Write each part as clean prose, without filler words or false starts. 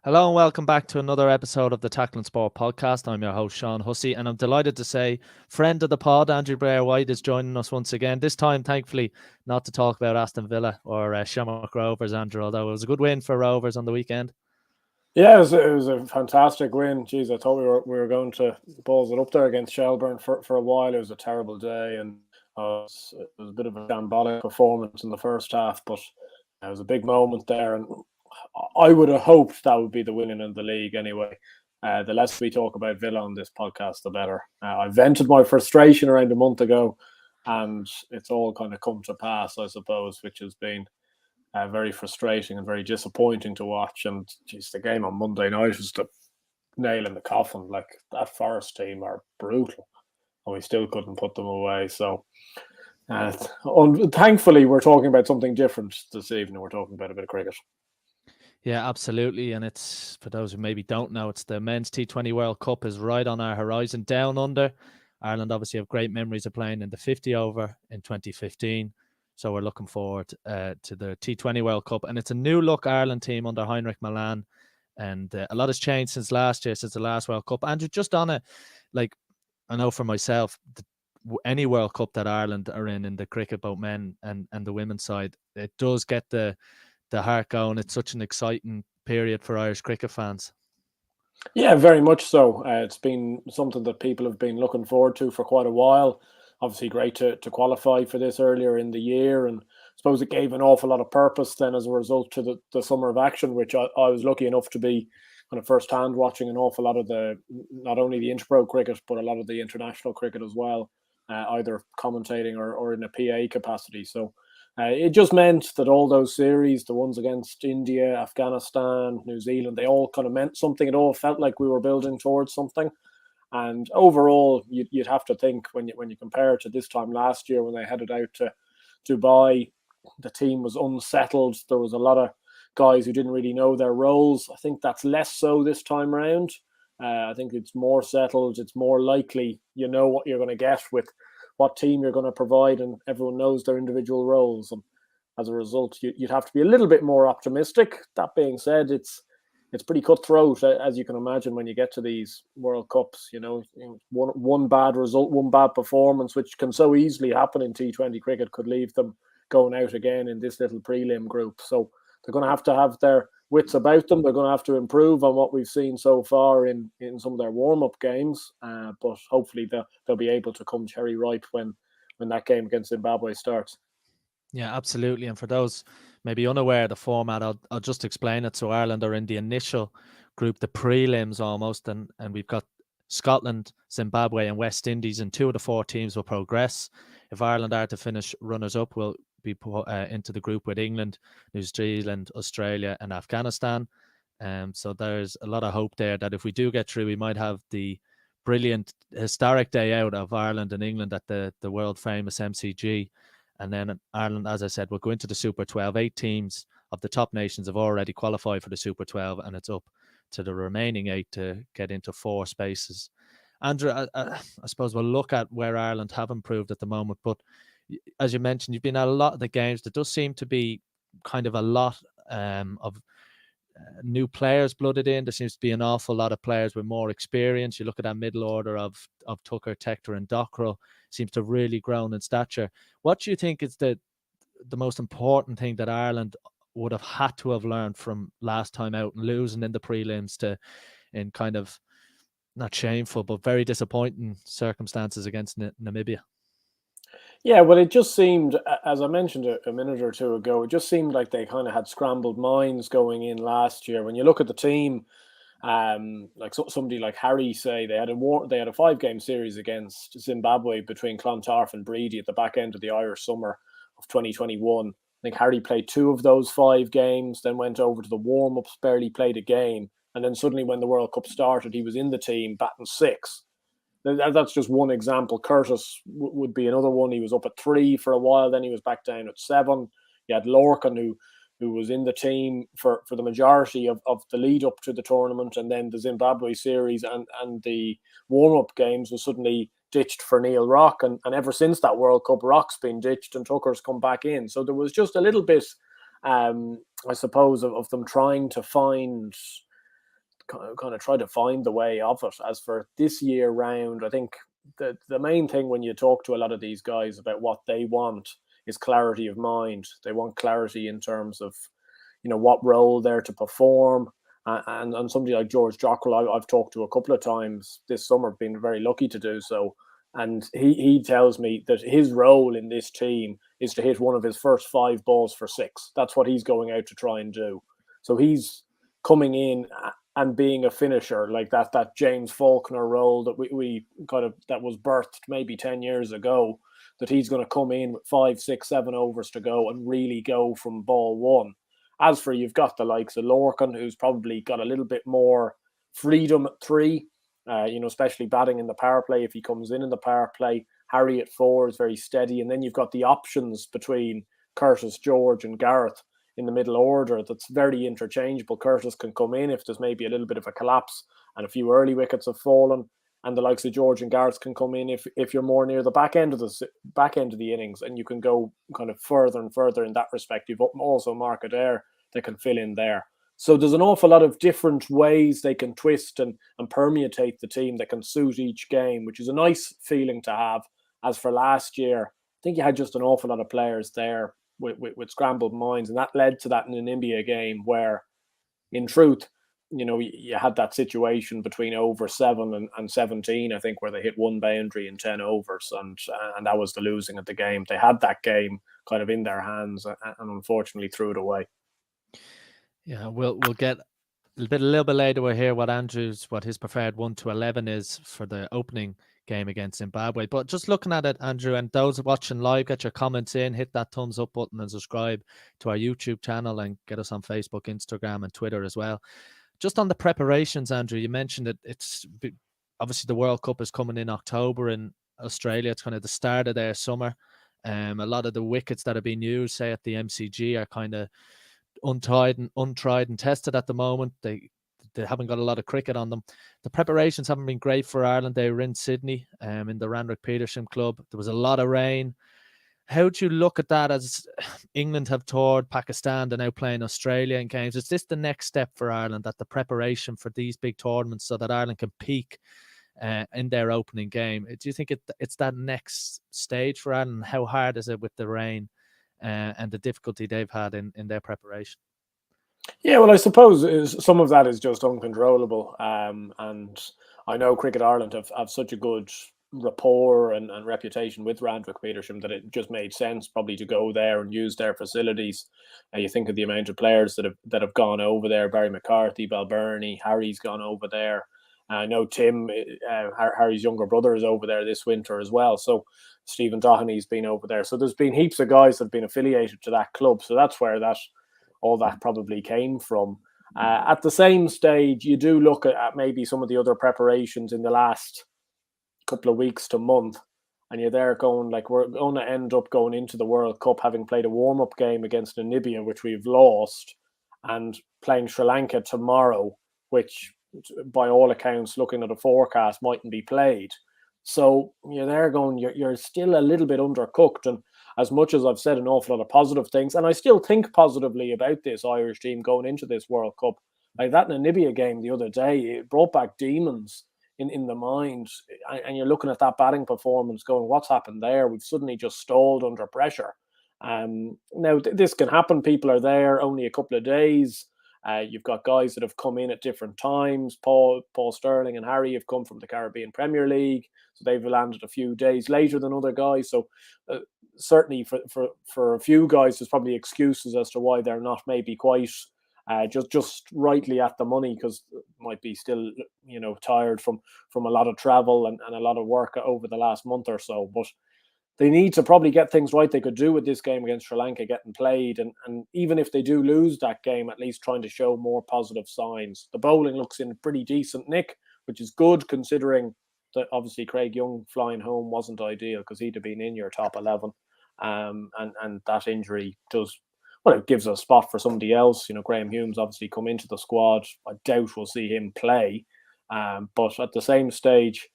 Hello and welcome back to another episode of the Tackling Sport podcast. I'm your host, Sean Hussey, and I'm delighted to say friend of the pod, Andrew Blair White, is joining us once again. This time, thankfully, not to talk about Aston Villa or Shamrock Rovers, Andrew, although it was a good win for Rovers on the weekend. Yeah, it was a fantastic win. Jeez, I thought we were going to balls it up there against Shelburne for a while. It was a terrible day, and it was a bit of a shambolic performance in the first half, but it was a big moment there, and I would have hoped that would be the winning in the league anyway. The less we talk about Villa on this podcast, the better. I vented my frustration around a month ago, and it's all kind of come to pass, I suppose, which has been very frustrating and very disappointing to watch. And geez, the game on Monday night was the nail in the coffin. Like, that Forest team are brutal, and we still couldn't put them away. So, thankfully, we're talking about something different this evening. We're talking about a bit of cricket. Yeah, absolutely. And it's, for those who maybe don't know, it's the Men's T20 World Cup is right on our horizon down under. Ireland obviously have great memories of playing in the 50 over in 2015. So we're looking forward to the T20 World Cup. And it's a new look Ireland team under Heinrich Milan. And a lot has changed since last year, since the last World Cup. Andrew, just on it, like, I know for myself, any World Cup that Ireland are in the cricket, both men and the women's side, it does get the heart going. It's such an exciting period for Irish cricket fans. Yeah, very much so. It's been something that people have been looking forward to for quite a while. Obviously, great to qualify for this earlier in the year, and I suppose it gave an awful lot of purpose then as a result to the summer of action, which I was lucky enough to be kind of first hand watching an awful lot of the, not only the interpro cricket, but a lot of the international cricket as well, either commentating or in a PA capacity. So it just meant that all those series, the ones against India, Afghanistan, New Zealand, they all kind of meant something. It all felt like we were building towards something. And overall, you'd have to think when you compare it to this time last year when they headed out to Dubai, the team was unsettled. There was a lot of guys who didn't really know their roles. I think that's less so this time around. I think it's more settled. It's more likely you know what you're going to get with what team you're going to provide, and everyone knows their individual roles. And as a result, you'd have to be a little bit more optimistic. That being said, it's pretty cutthroat, as you can imagine, when you get to these World Cups. One bad result, one bad performance, which can so easily happen in T20 cricket, could leave them going out again in this little prelim group. So they're going to have their wits about them. They're going to have to improve on what we've seen so far in some of their warm-up games. But hopefully they'll be able to come cherry ripe when that game against Zimbabwe starts. Yeah, absolutely. And for those maybe unaware of the format, I'll just explain it. So Ireland are in the initial group, the prelims almost, and we've got Scotland, Zimbabwe, and West Indies, and two of the four teams will progress. If Ireland are to finish runners-up, we'll be put into the group with England, New Zealand, Australia, and Afghanistan. So there's a lot of hope there that if we do get through, we might have the brilliant historic day out of Ireland and England at the world famous MCG. And then Ireland, as I said, will go into the Super 12. 8 teams of the top nations have already qualified for the Super 12, and it's up to the remaining 8 to get into 4 spaces. Andrew, I suppose we'll look at where Ireland have improved at the moment. But as you mentioned, you've been at a lot of the games. There does seem to be kind of a lot of new players blooded in. There seems to be an awful lot of players with more experience. You look at that middle order of Tucker, Tector, and Dockrell, seems to have really grown in stature. What do you think is the most important thing that Ireland would have had to have learned from last time out and losing in the prelims to, in kind of not shameful but very disappointing circumstances against Namibia? Yeah, well, it just seemed, as I mentioned a minute or two ago, it just seemed like they kind of had scrambled minds going in last year. When you look at the team, like somebody like Harry say they had a 5-game series against Zimbabwe between Clontarf and Breedy at the back end of the Irish summer of 2021. I think Harry played 2 of those 5 games, then went over to the warm-ups, barely played a game, and then suddenly when the World Cup started, he was in the team batting 6. That's just one example. Curtis would be another one. He was up at 3 for a while, then he was back down at 7. You had Lorcan, who was in the team for the majority of the lead up to the tournament, and then the Zimbabwe series and the warm-up games was suddenly ditched for Neil Rock. And ever since that World Cup, Rock's been ditched and Tucker's come back in. So there was just a little bit, I suppose, of them trying to find kind of try to find the way of it. As for this year round, I think the main thing when you talk to a lot of these guys about what they want is clarity of mind. They want clarity in terms of, what role they're to perform. And somebody like George Dockrell, I've talked to a couple of times this summer, been very lucky to do so. And he tells me that his role in this team is to hit one of his first 5 balls for 6. That's what he's going out to try and do. So he's coming in and being a finisher, like that James Faulkner role that we kind of, that was birthed maybe 10 years ago, that he's going to come in with 5, 6, 7 overs to go and really go from ball one. As for, you've got the likes of Lorcan, who's probably got a little bit more freedom at 3, especially batting in the power play if he comes in the power play. Harry at 4 is very steady. And then you've got the options between Curtis, George and Gareth in the middle order that's very interchangeable. Curtis can come in if there's maybe a little bit of a collapse and a few early wickets have fallen, and the likes of George and Gareth can come in if you're more near the back end of the innings, and you can go kind of further and further in that respect. You've also Mark Adair that can fill in there. So there's an awful lot of different ways they can twist and permutate the team that can suit each game, which is a nice feeling to have. As for last year, I think you had just an awful lot of players there with scrambled minds, and that led to that Namibia game where, in truth, you had that situation between over 7 and 17, I think, where they hit 1 boundary in 10 overs, and that was the losing of the game. They had that game kind of in their hands and unfortunately threw it away. Yeah, we'll get a little bit later. We'll hear what his preferred 1 to 11 is for the opening game against Zimbabwe. But just looking at it, Andrew, and those watching live, get your comments in, hit that thumbs up button and subscribe to our YouTube channel, and get us on Facebook, Instagram and Twitter as well. Just on the preparations, Andrew, you mentioned it. It's obviously the World Cup is coming in October in Australia. It's kind of the start of their summer. A lot of the wickets that are being used, say at the MCG, are kind of untried and tested at the moment. They haven't got a lot of cricket on them. The preparations haven't been great for Ireland. They were in Sydney, in the Randwick Petersham Club. There was a lot of rain. How do you look at that, as England have toured Pakistan, they're now playing Australian games? Is this the next step for Ireland, that the preparation for these big tournaments so that Ireland can peak in their opening game? Do you think it's that next stage for Ireland? How hard is it with the rain and the difficulty they've had in their preparation? Yeah, well, I suppose some of that is just uncontrollable. And I know Cricket Ireland have such a good rapport and reputation with Randwick Petersham that it just made sense probably to go there and use their facilities. You think of the amount of players that have gone over there: Barry McCarthy, Balbirnie, Harry's gone over there. I know Tim, Harry's younger brother, is over there this winter as well. So Stephen Doheny's been over there. So there's been heaps of guys that have been affiliated to that club. So that's where all that probably came from. At the same stage, you do look at maybe some of the other preparations in the last couple of weeks to month, and you're there going, like, we're going to end up going into the World Cup having played a warm-up game against Namibia, which we've lost, and playing Sri Lanka tomorrow, which by all accounts, looking at a forecast, mightn't be played. So you're there going, you're still a little bit undercooked. And as much as I've said an awful lot of positive things, and I still think positively about this Irish team going into this World Cup, like that Namibia game the other day, it brought back demons in the mind. And you're looking at that batting performance going, what's happened there? We've suddenly just stalled under pressure. Now, this can happen. People are there only a couple of days. You've got guys that have come in at different times. Paul Stirling and Harry have come from the Caribbean Premier League, so they've landed a few days later than other guys. So certainly for a few guys, there's probably excuses as to why they're not maybe quite just rightly at the money, because might be still tired from a lot of travel and a lot of work over the last month or so. But they need to probably get things right. They could do with this game against Sri Lanka getting played. And even if they do lose that game, at least trying to show more positive signs. The bowling looks in pretty decent nick, which is good considering that obviously Craig Young flying home wasn't ideal, because he'd have been in your top 11. And that injury it gives a spot for somebody else. Graham Humes obviously come into the squad. I doubt we'll see him play. But at the same stage,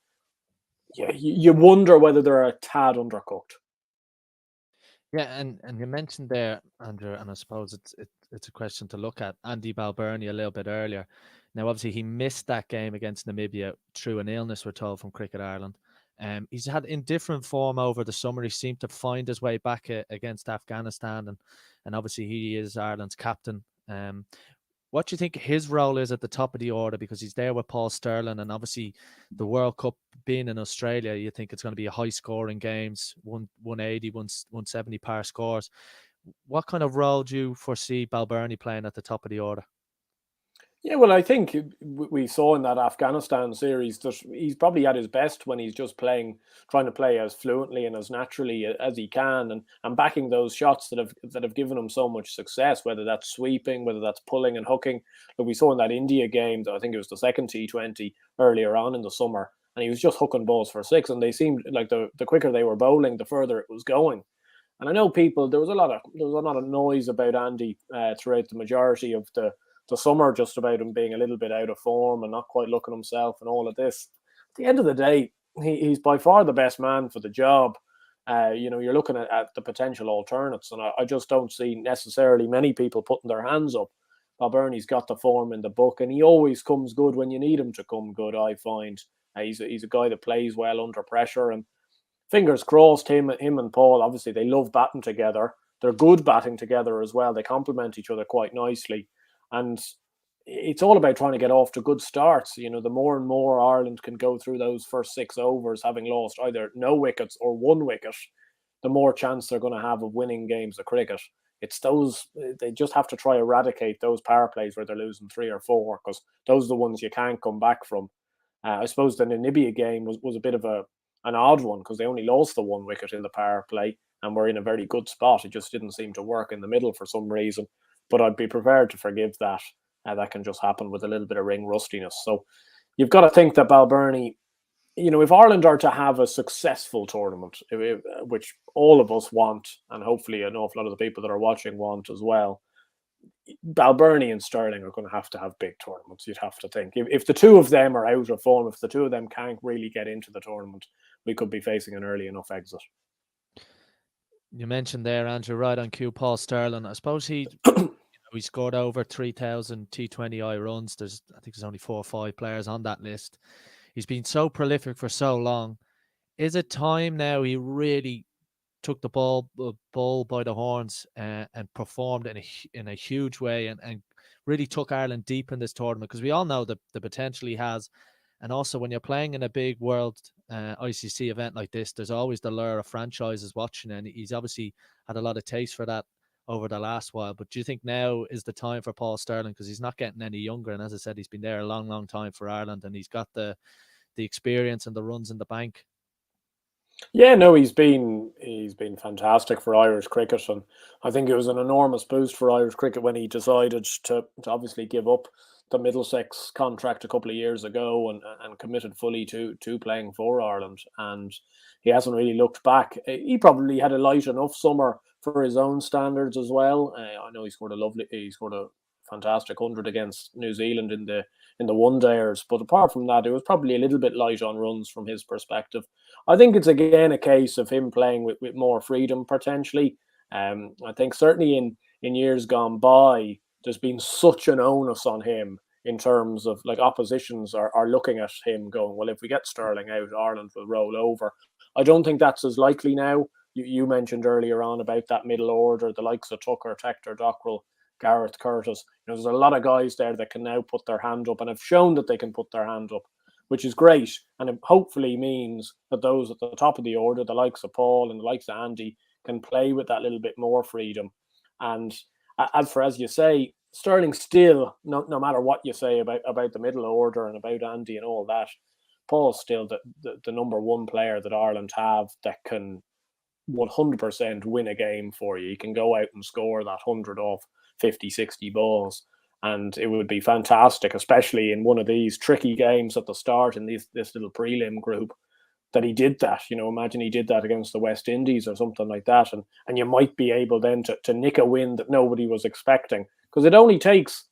yeah, you wonder whether they're a tad undercooked. Yeah, and you mentioned there, Andrew, and I suppose it's a question to look at Andy Balbirnie a little bit earlier. Now, obviously, he missed that game against Namibia through an illness, we're told, from Cricket Ireland. He's had indifferent form over the summer. He seemed to find his way back against Afghanistan, and obviously he is Ireland's captain. What do you think his role is at the top of the order? Because he's there with Paul Stirling, and obviously the World Cup being in Australia, you think it's going to be a high scoring games, 180, 170 par scores. What kind of role do you foresee Balbirnie playing at the top of the order? Yeah, well, I think we saw in that Afghanistan series that he's probably at his best when he's just trying to play as fluently and as naturally as he can, and backing those shots that have given him so much success, whether that's sweeping, whether that's pulling and hooking. Like we saw in that India game, I think it was the second T20 earlier on in the summer, and he was just hooking balls for six, and they seemed like the quicker they were bowling, the further it was going. And I know there was a lot of noise about Andy throughout the majority of the summer, just about him being a little bit out of form and not quite looking himself and all of this. At the end of the day, he's by far the best man for the job. You're looking at the potential alternates, and I just don't see necessarily many people putting their hands up. Balbirnie's got the form in the book, and he always comes good when you need him to come good, I find. He's a guy that plays well under pressure, and fingers crossed, him and Paul, obviously they love batting together. They're good batting together as well. They complement each other quite nicely. And it's all about trying to get off to good starts. The more and more Ireland can go through those first 6 overs, having lost either no wickets or 1 wicket, the more chance they're going to have of winning games of cricket. It's they just have to try eradicate those power plays where they're losing 3 or 4, because those are the ones you can't come back from. I suppose the Namibia game was a bit of an odd one, because they only lost the 1 wicket in the power play and were in a very good spot. It just didn't seem to work in the middle for some reason. But I'd be prepared to forgive that. That can just happen with a little bit of ring rustiness. So you've got to think that Balbirnie, if Ireland are to have a successful tournament, which all of us want, and hopefully an awful lot of the people that are watching want as well, Balbirnie and Stirling are going to have big tournaments, you'd have to think. If the two of them are out of form, if the two of them can't really get into the tournament, we could be facing an early enough exit. You mentioned there, Andrew, right on cue, Paul Stirling. I suppose he scored over 3,000 T20I runs. I think there's only 4 or 5 players on that list. He's been so prolific for so long. Is it time now he really took the bull by the horns and performed in a huge way and really took Ireland deep in this tournament? Because we all know the potential he has. And also, when you're playing in a big world ICC event like this, there's always the lure of franchises watching, and he's obviously had a lot of taste for that over the last while. But do you think now is the time for Paul Stirling, because he's not getting any younger, and as I said, he's been there a long, long time for Ireland, and he's got the experience and the runs in the bank? Yeah, no, he's been fantastic for Irish cricket, and I think it was an enormous boost for Irish cricket when he decided to obviously give up the Middlesex contract a couple of years ago and committed fully to playing for Ireland. And he hasn't really looked back. He probably had a light enough summer for his own standards as well. I know he scored a fantastic 100 against New Zealand in the one dayers, but apart from that, it was probably a little bit light on runs from his perspective. I think it's again a case of him playing with more freedom potentially. I think certainly in years gone by, there's been such an onus on him in terms of, like, oppositions are looking at him going, well, if we get Stirling out, Ireland will roll over. I don't think that's as likely now. You mentioned earlier on about that middle order, the likes of Tucker, Tector, Dockrell, Gareth, Curtis. There's a lot of guys there that can now put their hand up and have shown that they can put their hand up, which is great. And it hopefully means that those at the top of the order, the likes of Paul and the likes of Andy, can play with that little bit more freedom. And as you say, Stirling still, no matter what you say about the middle order and about Andy and all that, Paul's still the number one player that Ireland have that can 100% win a game for you. He can go out and score that 100 off 50, 60 balls. And it would be fantastic, especially in one of these tricky games at the start in this little prelim group, that he did that. Imagine he did that against the West Indies or something like that. And you might be able then to nick a win that nobody was expecting. Because it only takes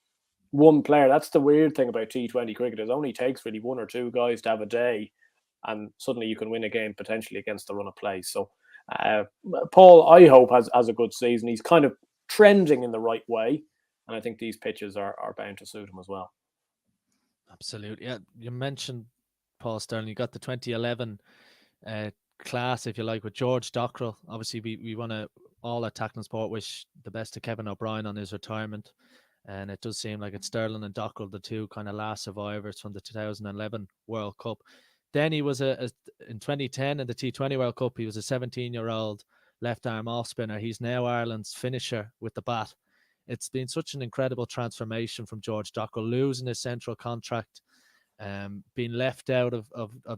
one player. That's the weird thing about T20 cricket. It only takes really 1 or 2 guys to have a day, and suddenly you can win a game potentially against the run of play. So Paul, I hope, has a good season. He's kind of trending in the right way, and I think these pitches are bound to suit him as well. Absolutely. Yeah, you mentioned Paul Stirling. You got the 2011 uh, class, if you like, with George Dockrell. Obviously, we want to all at Tackling Sport wish the best to Kevin O'Brien on his retirement. And it does seem like it's Stirling and Dockrell, the two kind of last survivors from the 2011 World Cup. Then he was in 2010 in the T20 World Cup, he was a 17-year-old left arm off spinner. He's now Ireland's finisher with the bat. It's been such an incredible transformation from George Dockrell, losing his central contract, being left out of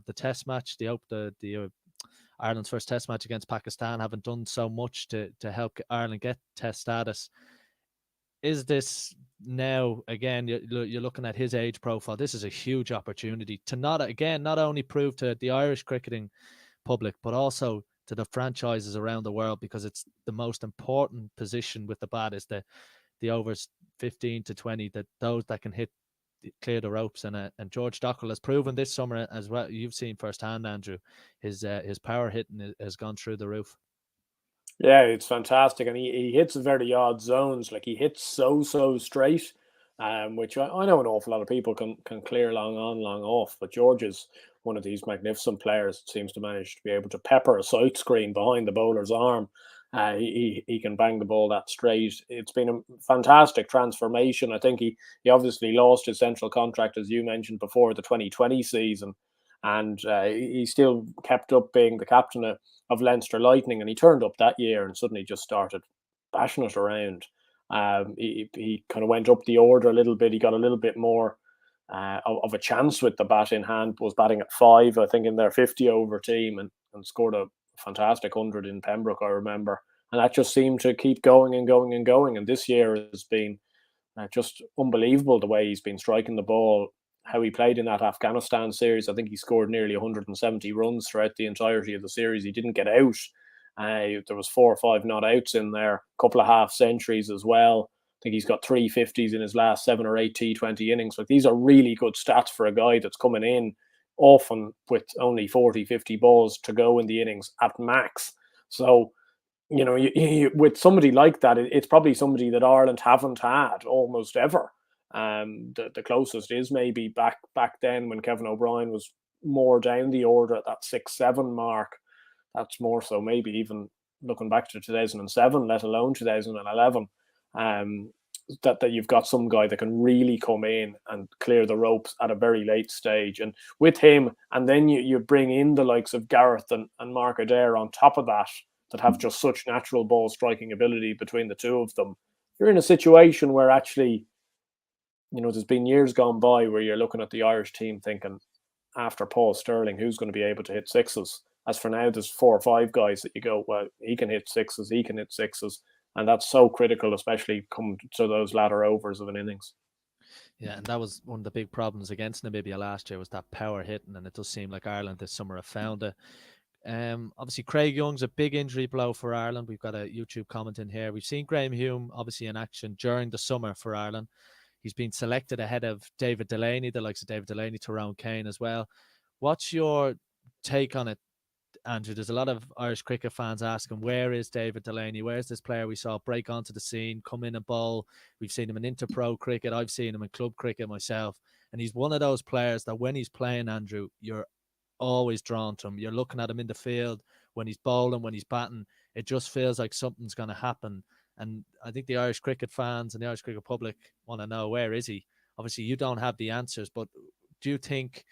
the Test match, the Ireland's first Test match against Pakistan, haven't done so much to help Ireland get Test status. Is this now again? You're looking at his age profile. This is a huge opportunity to not only prove to the Irish cricketing public, but also to the franchises around the world, because it's the most important position with the bat is the overs 15 to 20, that those that can hit clear the ropes, and George Dockrell has proven this summer as well. You've seen firsthand, Andrew, his power hitting has gone through the roof. Yeah, it's fantastic, and he hits very odd zones. Like he hits so straight, which I know an awful lot of people can clear long on, long off. But George is one of these magnificent players that seems to manage to be able to pepper a sight screen behind the bowler's arm. He can bang the ball that straight. It's been a fantastic transformation. I think he obviously lost his central contract, as you mentioned before, the 2020 season, and he still kept up being the captain of Leinster Lightning, and he turned up that year and suddenly just started bashing it around. He kind of went up the order a little bit. He got a little bit more of a chance with the bat in hand. Was batting at 5, I think, in their 50 over team, and scored a fantastic 100 in Pembroke, I remember. And that just seemed to keep going and going and going. And this year has been just unbelievable the way he's been striking the ball, how he played in that Afghanistan series. I think he scored nearly 170 runs throughout the entirety of the series. He didn't get out. There was 4 or 5 not outs in there, a couple of half centuries as well. I think he's got 350s in his last 7 or 8 T20 innings. Like, these are really good stats for a guy that's coming in often with only 40, 50 balls to go in the innings at max. So, with somebody like that, it's probably somebody that Ireland haven't had almost ever. The closest is maybe back then when Kevin O'Brien was more down the order at that 6-7 mark. That's more so maybe even looking back to 2007, let alone 2011. That you've got some guy that can really come in and clear the ropes at a very late stage. And with him, and then you bring in the likes of Gareth and Mark Adair on top of that have just such natural ball striking ability between the two of them. You're in a situation where actually, there's been years gone by where you're looking at the Irish team thinking, after Paul Stirling, who's going to be able to hit sixes? As for now, there's 4 or 5 guys that you go, well, he can hit sixes, he can hit sixes. And that's so critical, especially come to those latter overs of an innings. Yeah, and that was one of the big problems against Namibia last year, was that power hitting, and it does seem like Ireland this summer have found it. Obviously, Craig Young's a big injury blow for Ireland. We've got a YouTube comment in here. We've seen Graham Hume obviously in action during the summer for Ireland. He's been selected ahead of David Delany, the likes of David Delany, Tyrone Kane as well. What's your take on it, Andrew? There's a lot of Irish cricket fans asking, where is David Delany? Where's this player we saw break onto the scene, come in and bowl? We've seen him in inter-pro cricket. I've seen him in club cricket myself. And he's one of those players that when he's playing, Andrew, you're always drawn to him. You're looking at him in the field when he's bowling, when he's batting. It just feels like something's going to happen. And I think the Irish cricket fans and the Irish cricket public want to know, where is he? Obviously, you don't have the answers, but do you think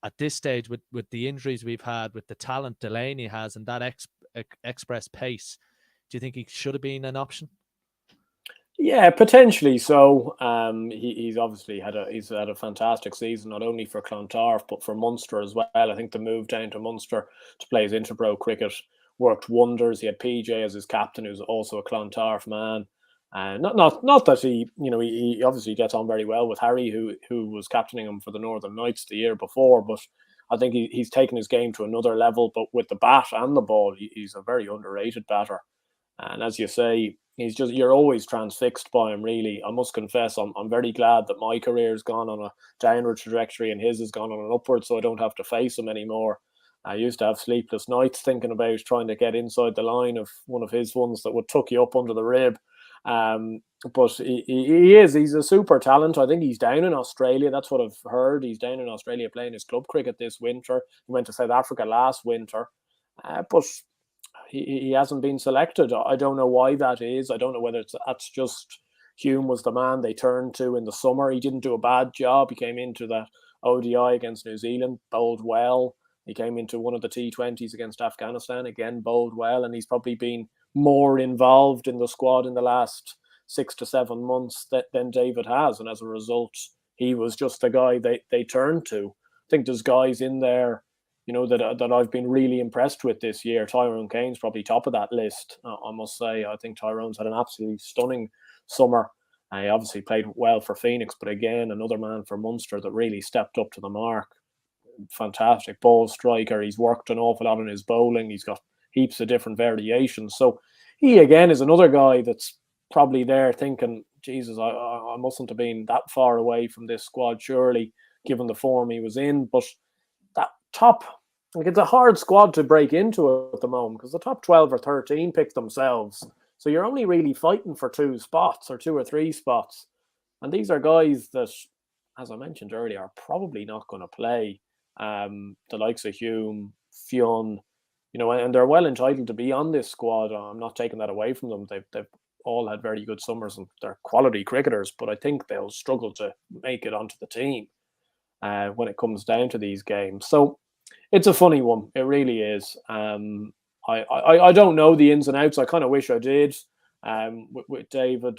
at this stage, with the injuries we've had, with the talent Delany has and that express pace, do you think he should have been an option? Yeah, potentially so. He's obviously had a fantastic season, not only for Clontarf but for Munster as well. I think the move down to Munster to play his interpro cricket worked wonders. He had PJ as his captain, who's also a Clontarf man. Not that he obviously gets on very well with Harry, who was captaining him for the Northern Knights the year before. But I think he's taken his game to another level. But with the bat and the ball, he's a very underrated batter. And as you say, you're always transfixed by him, really. I must confess, I'm very glad that my career has gone on a downward trajectory and his has gone on an upward, so I don't have to face him anymore. I used to have sleepless nights thinking about trying to get inside the line of one of his ones that would tuck you up under the rib. But he's a super talent. I think he's down in Australia. That's what I've heard. He's down in Australia playing his club cricket this winter. He went to South Africa last winter. But he hasn't been selected. I don't know why that is. I don't know whether that's just Hume was the man they turned to in the summer. He didn't do a bad job. He came into that ODI against New Zealand, bowled well. He came into one of the T20s against Afghanistan, again bowled well, and he's probably been more involved in the squad in the last 6 to 7 months than David has. And as a result, he was just the guy they turned to. I think there's guys in there, that I've been really impressed with this year. Tyrone Kane's probably top of that list, I must say. I think Tyrone's had an absolutely stunning summer. He obviously played well for Phoenix, but again, another man for Munster that really stepped up to the mark. Fantastic ball striker. He's worked an awful lot on his bowling. He's got heaps of different variations. So he, again, is another guy that's probably there thinking, Jesus, I mustn't have been that far away from this squad, surely, given the form he was in. But that top, it's a hard squad to break into at the moment because the top 12 or 13 pick themselves. So you're only really fighting for 2 spots or 2 or 3 spots. And these are guys that, as I mentioned earlier, are probably not going to play. The likes of Hume, Fionn, and they're well entitled to be on this squad. I'm not taking that away from them. They've all had very good summers and they're quality cricketers, but I think they'll struggle to make it onto the team when it comes down to these games. So it's a funny one. It really is. I don't know the ins and outs. I kind of wish I did. With David,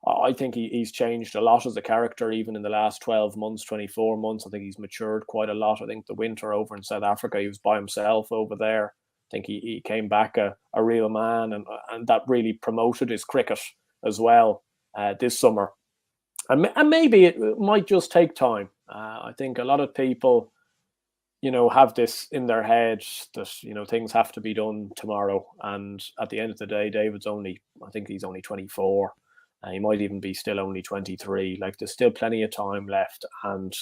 I think he's changed a lot as a character, even in the last 12 months, 24 months. I think he's matured quite a lot. I think the winter over in South Africa, he was by himself over there. I think he came back a real man, and that really promoted his cricket as well this summer. And maybe it might just take time. I think a lot of people, have this in their heads that, things have to be done tomorrow. And at the end of the day, David's I think he's only 24. He might even be still only 23. Like, there's still plenty of time left. And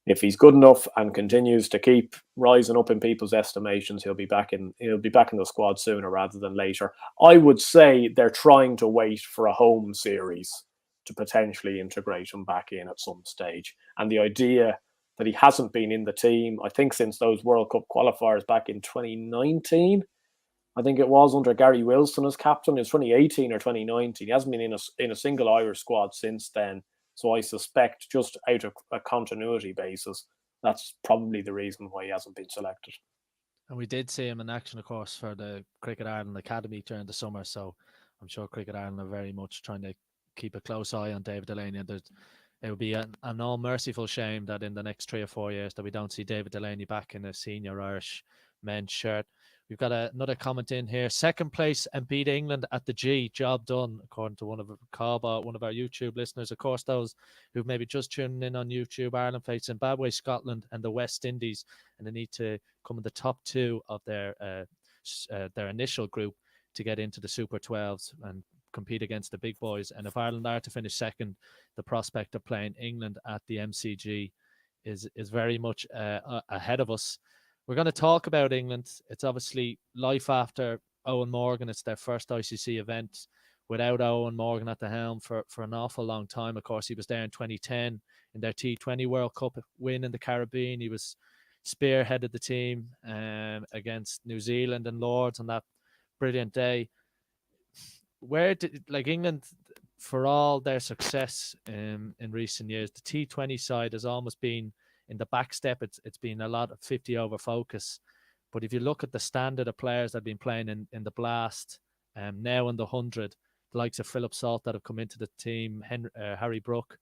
if he's good enough and continues to keep rising up in people's estimations, he'll be back in the squad sooner rather than later. I would say they're trying to wait for a home series to potentially integrate him back in at some stage. And the idea that he hasn't been in the team, I think, since those World Cup qualifiers back in 2019, I think it was, under Gary Wilson as captain. It was 2018 or 2019. He hasn't been in a single Irish squad since then. So I suspect, just out of a continuity basis, that's probably the reason why he hasn't been selected. And we did see him in action, of course, for the Cricket Ireland Academy during the summer. So I'm sure Cricket Ireland are very much trying to keep a close eye on David Delany. And it would be an all-merciful shame that in the next 3 or 4 years that we don't see David Delany back in a senior Irish men's shirt. We've got another comment in here. Second place and beat England at the G. Job done, according to one of our YouTube listeners. Of course, those who've maybe just tuned in on YouTube, Ireland face Zimbabwe, Scotland, and the West Indies, and they need to come in the top 2 of their initial group to get into the Super 12s and compete against the big boys. And if Ireland are to finish second, the prospect of playing England at the MCG is very much ahead of us. We're going to talk about England. It's obviously life after Eoin Morgan. It's their first ICC event without Eoin Morgan at the helm for an awful long time. Of course, he was there in 2010 in their T20 World Cup win in the Caribbean. He was spearheaded the team against New Zealand and Lords on that brilliant day. Where did England, for all their success in recent years, the T20 side has almost been in the back step. It's been a lot of 50 over focus. But if you look at the standard of players that have been playing in the Blast, now in the 100, the likes of Philip Salt that have come into the team, Harry Brook,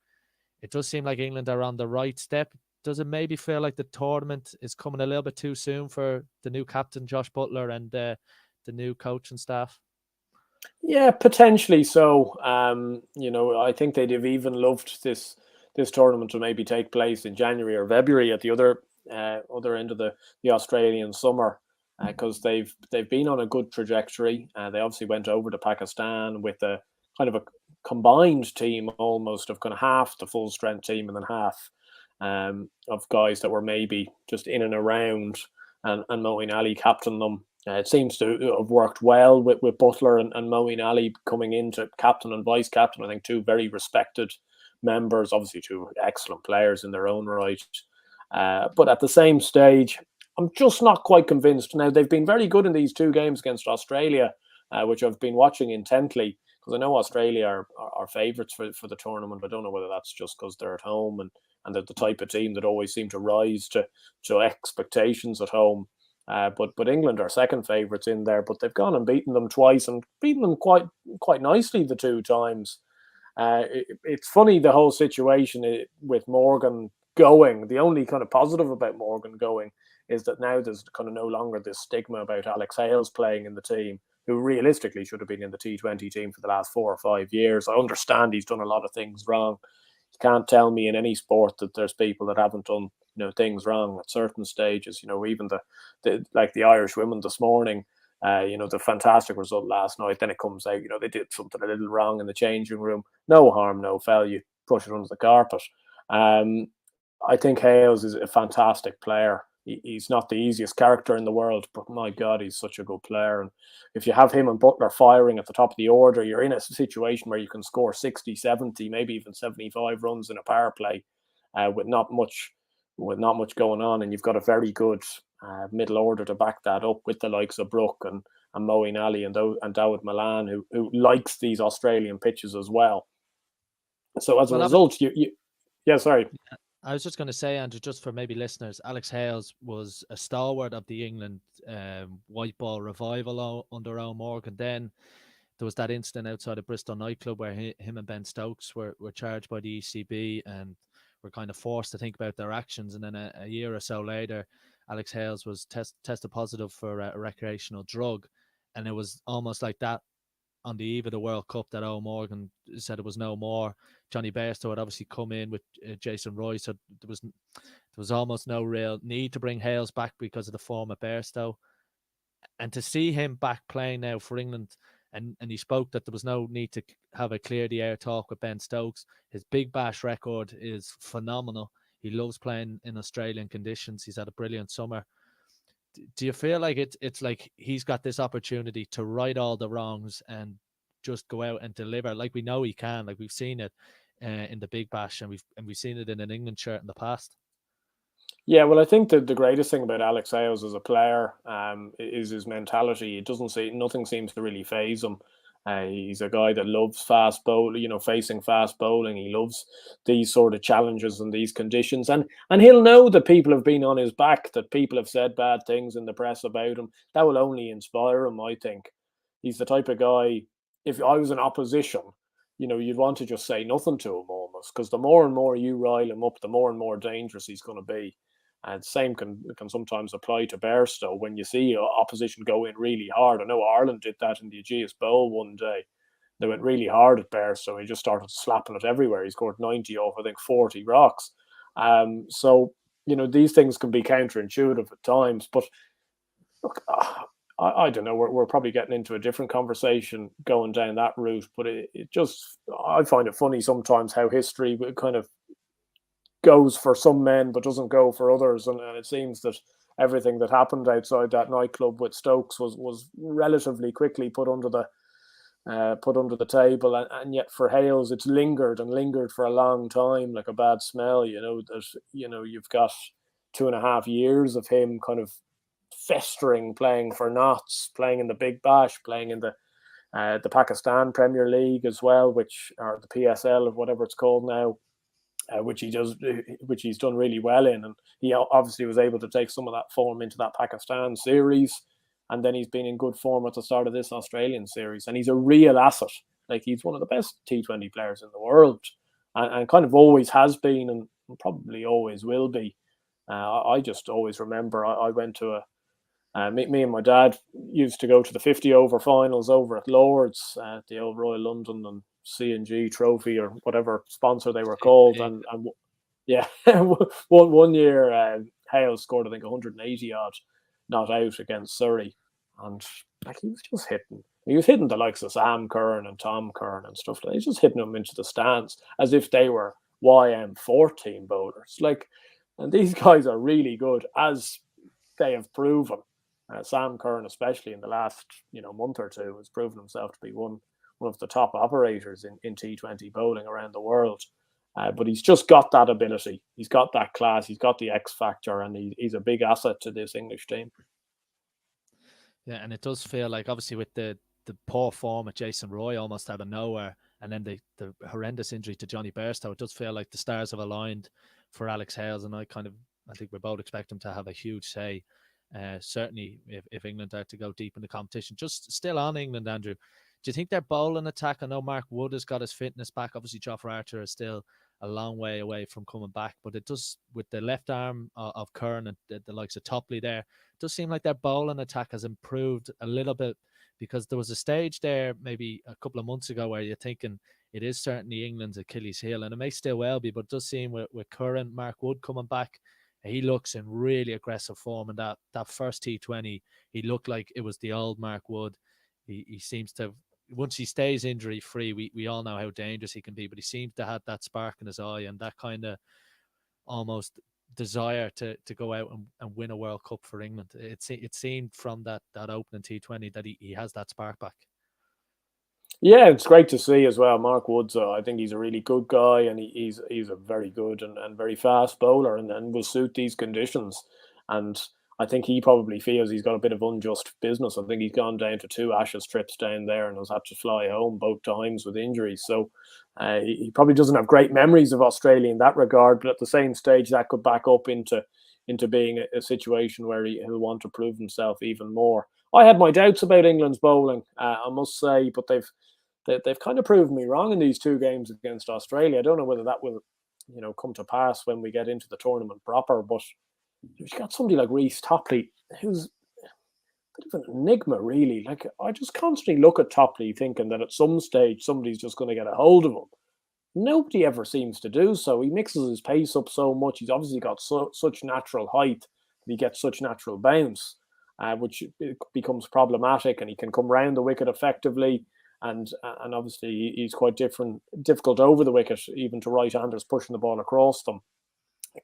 it does seem like England are on the right step. Does it maybe feel like the tournament is coming a little bit too soon for the new captain, Josh Butler, and the new coach and staff? Yeah, potentially so. I think they'd have even loved this tournament to maybe take place in January or February at the other end of the Australian summer, because they've been on a good trajectory. They obviously went over to Pakistan with a kind of a combined team, almost, of kind of half the full strength team and then half of guys that were maybe just in and around, and Moeen Ali captained them. It seems to have worked well with Butler and Moeen Ali coming into captain and vice captain. I think two very respected members, obviously two excellent players in their own right. But at the same stage, I'm just not quite convinced. Now, they've been very good in these two games against Australia, which I've been watching intently, because I know Australia are favourites for the tournament. I don't know whether that's just because they're at home and they're the type of team that always seem to rise to expectations at home. But England are second favourites in there, but they've gone and beaten them twice and beaten them quite nicely the two times. It's funny, the whole situation with Morgan going. The only kind of positive about Morgan going is that now there's kind of no longer this stigma about Alex Hales playing in the team, who realistically should have been in the T20 team for the last 4 or 5 years. I understand he's done a lot of things wrong. You can't tell me in any sport that there's people that haven't done things wrong at certain stages. Even the Irish women this morning, the fantastic result last night. Then it comes out, they did something a little wrong in the changing room. No harm, no foul. You push it under the carpet. I think Hales is a fantastic player. He's not the easiest character in the world, but my God, he's such a good player. And if you have him and Butler firing at the top of the order, you're in a situation where you can score 60, 70, maybe even 75 runs in a power play with not much going on. And you've got a very good middle order to back that up with the likes of Brook and Moeen Ali and Dawid Malan, who likes these Australian pitches as well. So as a result, yeah, sorry. I was just going to say, Andrew, just for maybe listeners, Alex Hales was a stalwart of the England white ball revival under Eoin Morgan. Then there was that incident outside of Bristol nightclub where him and Ben Stokes were charged by the ECB and were kind of forced to think about their actions. And then a year or so later, Alex Hales was tested positive for a recreational drug. And it was almost like that on the eve of the World Cup that Eoin Morgan said it was no more. Johnny Bairstow had obviously come in with Jason Roy, so there was almost no real need to bring Hales back because of the form of Bairstow. And to see him back playing now for England, and he spoke that there was no need to have a clear the air talk with Ben Stokes. His Big Bash record is phenomenal. He loves playing in Australian conditions. He's had a brilliant summer. Do you feel like it's like he's got this opportunity to right all the wrongs and just go out and deliver like we know he can? Like we've seen it in the Big Bash, and we've seen it in an England shirt in the past. Yeah, well, I think that the greatest thing about Alex Hales as a player is his mentality. Nothing seems to really faze him. He's a guy that loves fast bowling, facing fast bowling. He loves these sort of challenges and these conditions. And he'll know that people have been on his back, that people have said bad things in the press about him. That will only inspire him, I think. He's the type of guy, if I was in opposition, you'd want to just say nothing to him almost, because the more and more you rile him up, the more and more dangerous he's going to be. And the same can sometimes apply to Bairstow when you see opposition go in really hard. I know Ireland did that in the Ageas Bowl one day. They went really hard at Bairstow. He just started slapping it everywhere. He scored 90 off, I think, 40 rocks. So, these things can be counterintuitive at times. But look, I don't know. We're probably getting into a different conversation going down that route. But I find it funny sometimes how history kind of goes for some men but doesn't go for others, and it seems that everything that happened outside that nightclub with Stokes was relatively quickly put under the table, and yet for Hales it's lingered for a long time, like a bad smell. You've got 2.5 years of him kind of festering, playing for Notts, playing in the Big Bash, playing in the Pakistan Premier League as well, or the PSL or whatever it's called now. Which he's done really well in, and he obviously was able to take some of that form into that Pakistan series, and then he's been in good form at the start of this Australian series, and he's a real asset. Like, he's one of the best T20 players in the world, and kind of always has been, and probably always will be. I just always remember I went to me and my dad used to go to the 50 over finals over at Lord's, the old Royal London and C&G Trophy or whatever sponsor they were called, and yeah, one year Hales scored I think 180 odd not out against Surrey, and like he was hitting the likes of Sam Curran and Tom Curran and stuff like that. He's just hitting them into the stands as if they were YM14 bowlers. Like, and these guys are really good, as they have proven. Sam Curran, especially in the last month or two, has proven himself to be one of the top operators in T20 bowling around the world. But he's just got that ability. He's got that class. He's got the X factor, and he's a big asset to this English team. Yeah, and it does feel like, obviously, with the poor form at Jason Roy almost out of nowhere, and then the horrendous injury to Johnny Bairstow, it does feel like the stars have aligned for Alex Hales, and I think we both expect him to have a huge say. Certainly, if England are to go deep in the competition. Just still on England, Andrew, do you think their bowling attack? I know Mark Wood has got his fitness back. Obviously, Jofra Archer is still a long way away from coming back, but it does, with the left arm of Curran and the likes of Topley there, it does seem like their bowling attack has improved a little bit, because there was a stage there maybe a couple of months ago where you're thinking it is certainly England's Achilles heel, and it may still well be, but it does seem with Curran, Mark Wood coming back, he looks in really aggressive form. And that first T20, he looked like it was the old Mark Wood. He seems to, once he stays injury free, we all know how dangerous he can be, but he seems to have that spark in his eye and that kind of almost desire to go out and win a World Cup for England. It seemed from that opening T20 that he has that spark back. Yeah, it's great to see as well. Mark Woods, I think he's a really good guy, and he's a very good and very fast bowler, and will suit these conditions. And I think he probably feels he's got a bit of unjust business. I think he's gone down to 2 Ashes trips down there and has had to fly home both times with injuries. So he probably doesn't have great memories of Australia in that regard. But at the same stage, that could back up into being a situation where he'll want to prove himself even more. I had my doubts about England's bowling, I must say, but they've kind of proven me wrong in these 2 games against Australia. I don't know whether that will, come to pass when we get into the tournament proper. But you've got somebody like Reece Topley, who's a bit of an enigma, really. Like, I just constantly look at Topley thinking that at some stage somebody's just going to get a hold of him. Nobody ever seems to do so. He mixes his pace up so much. He's obviously got such natural height that he gets such natural bounce, which becomes problematic. And he can come round the wicket effectively. And obviously he's quite difficult over the wicket, even to right-handers pushing the ball across them.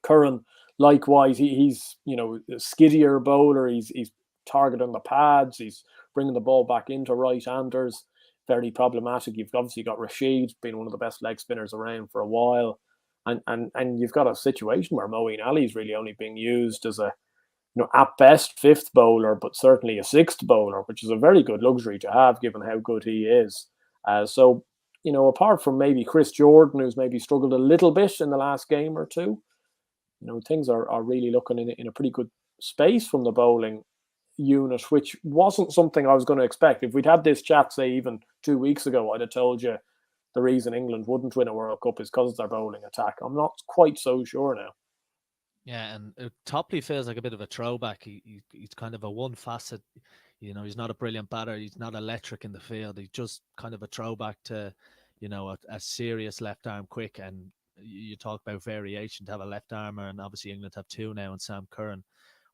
Curran, likewise, he's a skiddier bowler. He's targeting the pads. He's bringing the ball back into right-handers. Very problematic. You've obviously got Rashid, being one of the best leg spinners around for a while, and you've got a situation where Moeen Ali's really only being used as a at best 5th bowler, but certainly a 6th bowler, which is a very good luxury to have given how good he is. So apart from maybe Chris Jordan, who's maybe struggled a little bit in the last game or two, things are really looking in a pretty good space from the bowling unit, which wasn't something I was going to expect. If we'd had this chat, say, even 2 weeks ago, I'd have told you the reason England wouldn't win a World Cup is because of their bowling attack. I'm not quite so sure now. Yeah, and Topley feels like a bit of a throwback. He's kind of a one facet. He's not a brilliant batter. He's not electric in the field. He's just kind of a throwback to, a serious left arm quick. And you talk about variation to have a left armer, and obviously England have 2 now, and Sam Curran.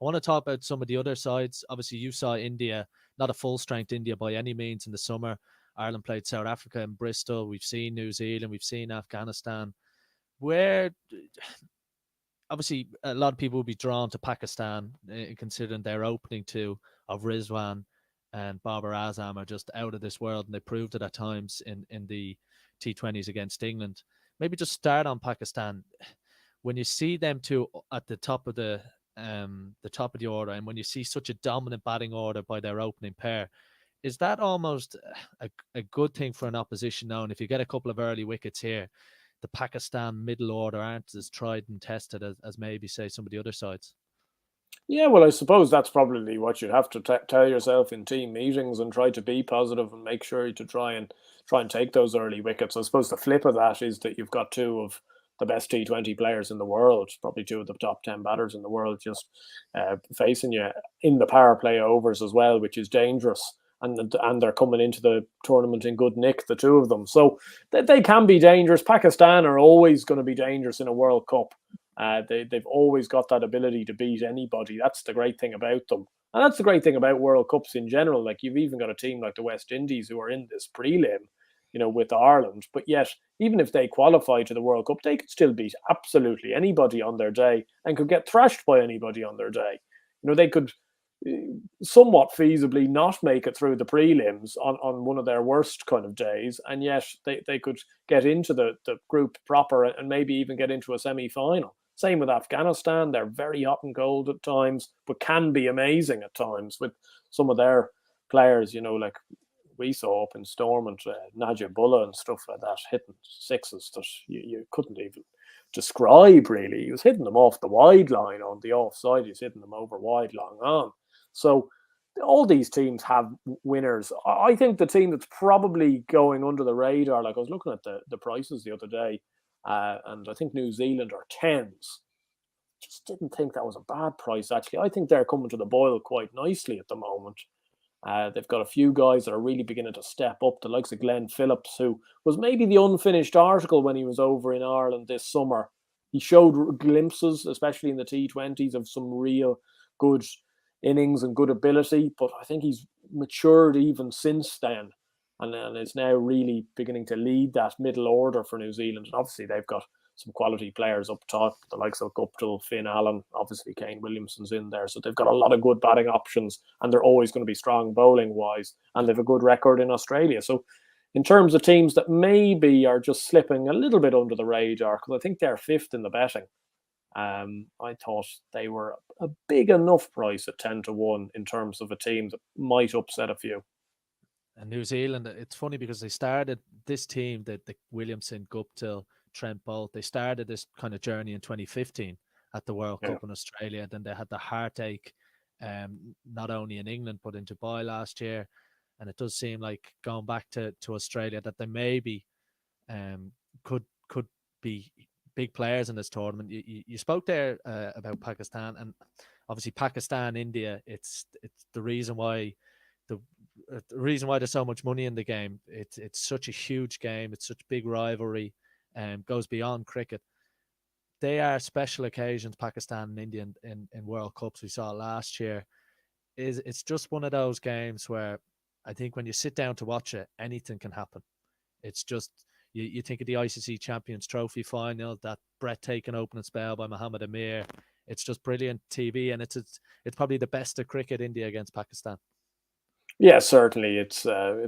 I want to talk about some of the other sides. Obviously, you saw India, not a full strength India by any means in the summer. Ireland played South Africa in Bristol. We've seen New Zealand. We've seen Afghanistan. Where, obviously, a lot of people will be drawn to Pakistan, considering their opening 2 of Rizwan and Babar Azam are just out of this world, and they proved it at times in the T20s against England. Maybe just start on Pakistan. When you see them 2 at the top of the order, and when you see such a dominant batting order by their opening pair, is that almost a good thing for an opposition now? And if you get a couple of early wickets here, the Pakistan middle order aren't as tried and tested as maybe, say, some of the other sides. Yeah, well, I suppose that's probably what you have to tell yourself in team meetings, and try to be positive and make sure to try and take those early wickets. I suppose the flip of that is that you've got 2 of the best T20 players in the world, probably 2 of the top 10 batters in the world, just facing you in the power play overs as well, which is dangerous. And they're coming into the tournament in good nick, the 2 of them. So they can be dangerous. Pakistan are always going to be dangerous in a World Cup. They've always got that ability to beat anybody. That's the great thing about them. And that's the great thing about World Cups in general. Like, you've even got a team like the West Indies who are in this prelim, with Ireland. But yet, even if they qualify to the World Cup, they could still beat absolutely anybody on their day and could get thrashed by anybody on their day. They could somewhat feasibly not make it through the prelims on one of their worst kind of days, and yet they could get into the group proper and maybe even get into a semi-final. Same with Afghanistan. They're very hot and cold at times, but can be amazing at times with some of their players, like we saw up in Stormont, Najibullah and stuff like that, hitting sixes that you couldn't even describe, really. He was hitting them off the wide line on the offside. He's hitting them over wide long on. So all these teams have winners. I think the team that's probably going under the radar, like I was looking at the prices the other day, and I think New Zealand are tens. Just didn't think that was a bad price, actually. I think they're coming to the boil quite nicely at the moment. They've got a few guys that are really beginning to step up, the likes of Glenn Phillips, who was maybe the unfinished article when he was over in Ireland this summer. He showed glimpses, especially in the T20s, of some real good innings and good ability, but I think he's matured even since then, and is now really beginning to lead that middle order for New Zealand. And obviously they've got some quality players up top, the likes of Guptill, Finn Allen, obviously Kane Williamson's in there. So they've got a lot of good batting options, and they're always going to be strong bowling-wise, and they've a good record in Australia. So in terms of teams that maybe are just slipping a little bit under the radar, because I think they're fifth in the betting, I thought they were a big enough price at 10-1 in terms of a team that might upset a few. And New Zealand, it's funny because they started this team, the Williamson, Guptill, Trent Bolt, they started this kind of journey in 2015 at the World Cup in Australia. Then they had the heartache, not only in England, but in Dubai last year. And it does seem like going back to Australia that they maybe could be big players in this tournament. You spoke there about Pakistan, and obviously Pakistan, India, it's the reason why there's so much money in the game. It's such a huge game. It's such a big rivalry. Goes beyond cricket. They are special occasions, Pakistan and India, in World Cups. We saw last year. It's just one of those games where I think when you sit down to watch it, anything can happen. It's just, you think of the ICC Champions Trophy final, that breathtaking opening spell by Mohammad Amir. It's just brilliant TV, and it's probably the best of cricket, India against Pakistan. Yeah, certainly. It's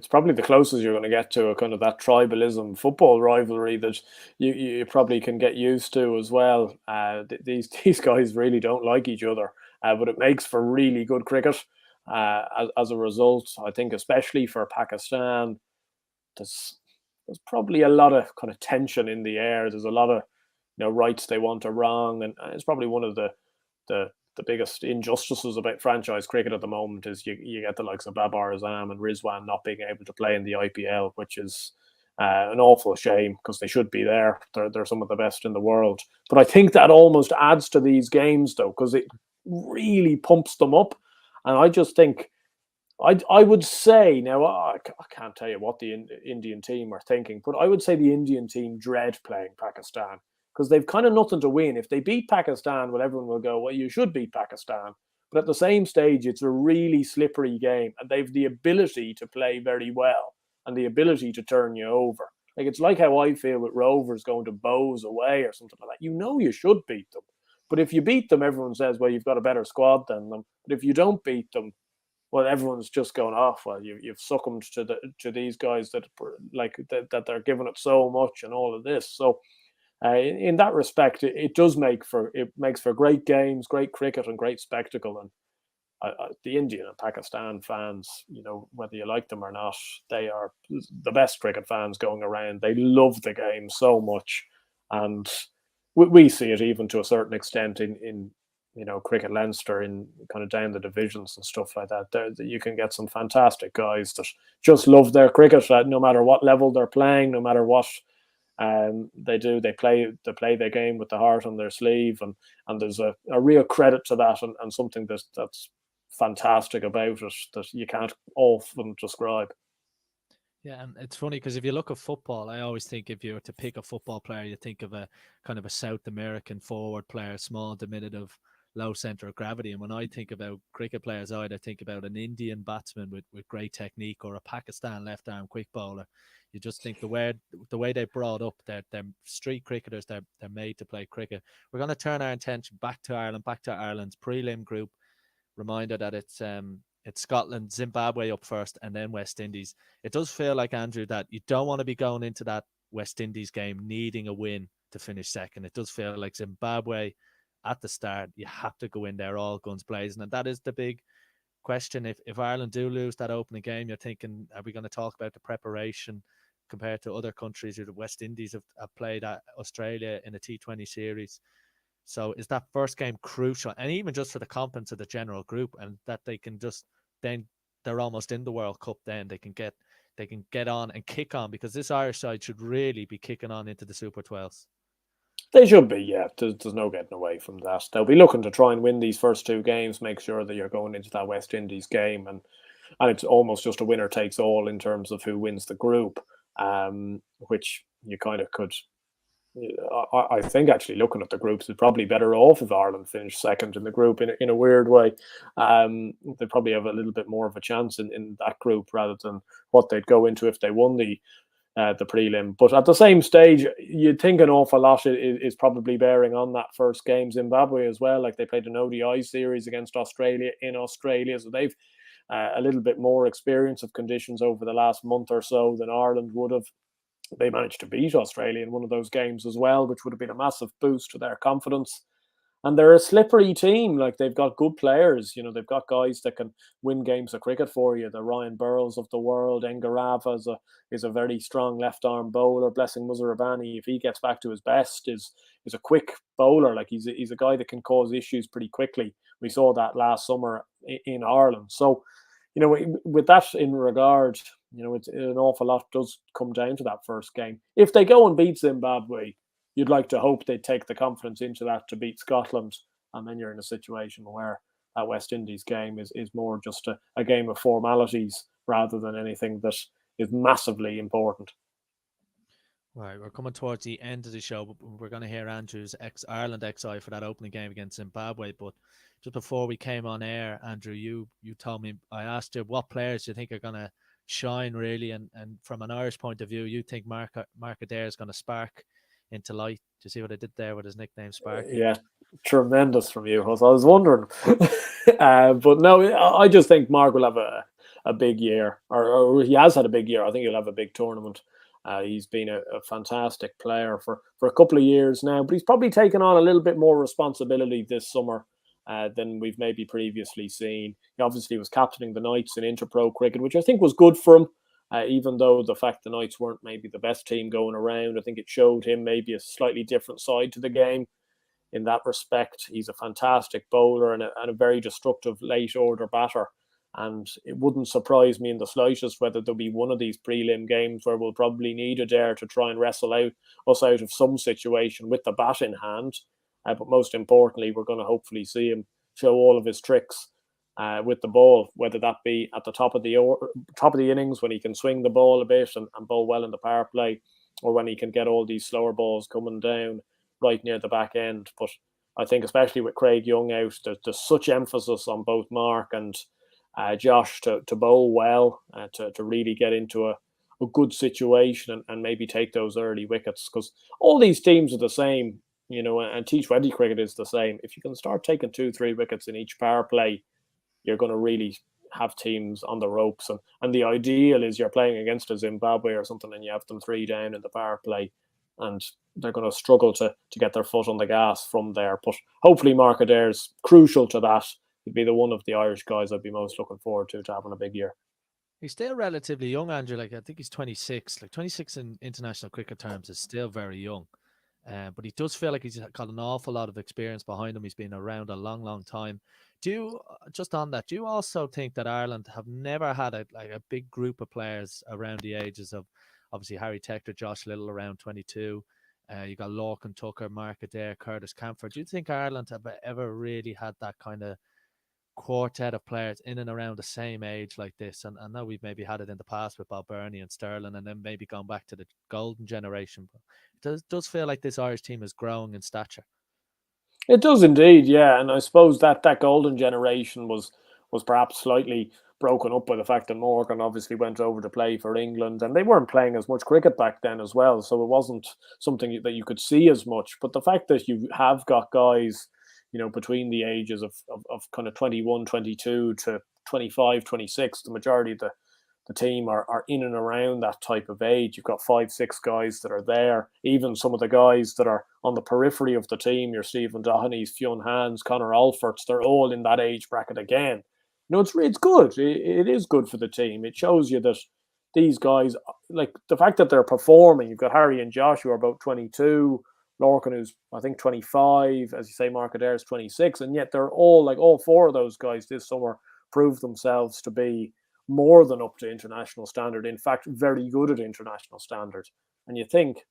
probably the closest you're going to get to a kind of that tribalism football rivalry that you probably can get used to as well. These guys really don't like each other, but it makes for really good cricket. As a result, I think especially for Pakistan, there's probably a lot of kind of tension in the air. There's a lot of rights they want to wrong, and it's probably one of the biggest injustices about franchise cricket at the moment is you get the likes of Babar Azam and Rizwan not being able to play in the IPL, which is an awful shame because they should be there. They're some of the best in the world. But I think that almost adds to these games, though, because it really pumps them up. And I just think, I would say, now I can't tell you what the Indian team are thinking, but I would say the Indian team dread playing Pakistan, because they've kind of nothing to win. If they beat Pakistan, well, everyone will go, well, you should beat Pakistan. But at the same stage, it's a really slippery game, and they've the ability to play very well and the ability to turn you over. Like, it's like how I feel with Rovers going to Bows away or something like that. You should beat them. But if you beat them, everyone says, well, you've got a better squad than them. But if you don't beat them, well, everyone's just going off. Well, you've succumbed to these guys that they're giving it so much and all of this. So in that respect, it makes for great games, great cricket, and great spectacle. And the Indian and Pakistan fans, whether you like them or not, they are the best cricket fans going around. They love the game so much, and we see it even to a certain extent in cricket Leinster, in kind of down the divisions and stuff like that. There, you can get some fantastic guys that just love their cricket, no matter what level they're playing, no matter what they play their game with the heart on their sleeve, and there's a real credit to that, and something that's fantastic about it that you can't often describe. Yeah, and it's funny because if you look at football, I always think if you were to pick a football player, you think of a kind of a South American forward player, small, diminutive, low center of gravity. And when I think about cricket players, I either think about an Indian batsman with great technique or a Pakistan left arm quick bowler. You just think the way they brought up, they're street cricketers, they're made to play cricket. We're going to turn our attention back to Ireland, back to Ireland's prelim group. reminder that it's Scotland, Zimbabwe up first, and then West Indies. It does feel like, Andrew, that you don't want to be going into that West Indies game needing a win to finish second. It does feel like Zimbabwe at the start, you have to go in there all guns blazing, and that is the big question. If Ireland do lose that opening game, you're thinking, are we going to talk about the preparation compared to other countries? The West Indies have played at Australia in a T20 series. So is that first game crucial? And even just for the confidence of the general group, and that they can just, then they're almost in the World Cup, then they can get on and kick on, because this Irish side should really be kicking on into the Super 12s. They should be, yeah. There's no getting away from that. They'll be looking to try and win these first two games, make sure that you're going into that West Indies game, and it's almost just a winner takes all in terms of who wins the group, which you kind of could. I think actually looking at the groups, it's probably better off if Ireland finished second in the group in a weird way. They probably have a little bit more of a chance in that group rather than what they'd go into if they won the prelim. But at the same stage, you'd think an awful lot is probably bearing on that first game. Zimbabwe as well, like they played an ODI series against Australia in Australia, so they've a little bit more experience of conditions over the last month or so than Ireland would have. They managed to beat Australia in one of those games as well, which would have been a massive boost to their confidence. And they're a slippery team. Like, they've got good players. You know, they've got guys that can win games of cricket for you. The Ryan Burrows of the world. Engarava is a very strong left-arm bowler. Blessing Muzarabani, if he gets back to his best, is a quick bowler. Like, he's a guy that can cause issues pretty quickly. We saw that last summer in Ireland. So, you know, with that in regard, you know, it's an awful lot does come down to that first game. If they go and beat Zimbabwe, you'd like to hope they take the confidence into that to beat Scotland, and then you're in a situation where that West Indies game is more just a game of formalities rather than anything that is massively important. Right, we're coming towards the end of the show, but we're going to hear Andrew's Ireland XI for that opening game against Zimbabwe. But just before we came on air, Andrew, you told me, I asked you what players you think are going to shine really, and from an Irish point of view, you think Mark Adair is going to spark into light. Do you see what I did there with his nickname, Sparky? Yeah, tremendous from you, Hus. I was wondering. But no, I just think Mark will have a big year, or he has had a big year. I think he'll have a big tournament. He's been a fantastic player for a couple of years now, but he's probably taken on a little bit more responsibility this summer than we've maybe previously seen. He obviously was captaining the Knights in Interpro cricket, which I think was good for him. Even though the fact the Knights weren't maybe the best team going around, I think it showed him maybe a slightly different side to the game in that respect. He's a fantastic bowler and a very destructive late order batter. And it wouldn't surprise me in the slightest whether there'll be one of these prelim games where we'll probably need Adair to try and wrestle us out of some situation with the bat in hand. But most importantly, we're going to hopefully see him show all of his tricks with the ball, whether that be at the top of the innings when he can swing the ball a bit and bowl well in the power play, or when he can get all these slower balls coming down right near the back end. But I think especially with Craig Young out, there's such emphasis on both Mark and Josh to bowl well, to really get into a good situation and maybe take those early wickets, because all these teams are the same, you know, and T20 cricket is the same. If you can start taking 2-3 wickets in each power play, you're going to really have teams on the ropes. And the ideal is you're playing against a Zimbabwe or something and you have them 3 down in the power play, and they're going to struggle to get their foot on the gas from there. But hopefully Mark Adair's crucial to that. He'd be the one of the Irish guys I'd be most looking forward to having a big year. He's still relatively young, Andrew. Like, I think he's 26. Like, 26 in international cricket terms is still very young. But he does feel like he's got an awful lot of experience behind him. He's been around a long, long time. Just on that, do you also think that Ireland have never had a big group of players around the ages of, obviously, Harry Tector, Josh Little around 22? You got Lorcan Tucker, Mark Adair, Curtis Camphor. Do you think Ireland have ever really had that kind of quartet of players in and around the same age like this? And I know we've maybe had it in the past with Bob Burney and Stirling, and then maybe gone back to the golden generation. But it does feel like this Irish team is growing in stature. It does indeed, yeah. And I suppose that golden generation was perhaps slightly broken up by the fact that Morgan obviously went over to play for England, and they weren't playing as much cricket back then as well, so it wasn't something that you could see as much. But the fact that you have got guys, between the ages of kind of 21, 22 to 25, 26, the majority of the team are in and around that type of age. You've got 5, 6 guys that are there. Even some of the guys that are on the periphery of the team, your Stephen Dohenys, Fionn Hands, Conor Alforts, they're all in that age bracket again. It's good. It is good for the team. It shows you that these guys, like the fact that they're performing. You've got Harry and Josh who are about 22, Lorcan who's I think 25, as you say, Mark Adair is 26, and yet they're all 4 of those guys this summer proved themselves to be more than up to international standard. In fact, very good at international standard. And you think,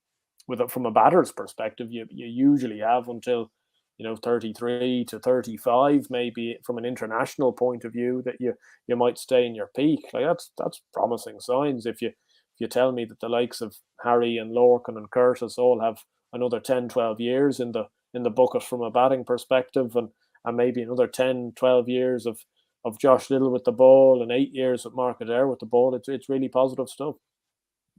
from a batter's perspective, you usually have until 33 to 35, maybe from an international point of view, that you might stay in your peak. Like that's promising signs. If you tell me that the likes of Harry and Lorcan and Curtis all have another 10, 12 years in the bucket from a batting perspective, and maybe another 10, 12 years of Josh Little with the ball and 8 years with Mark Adair with the ball, it's really positive stuff.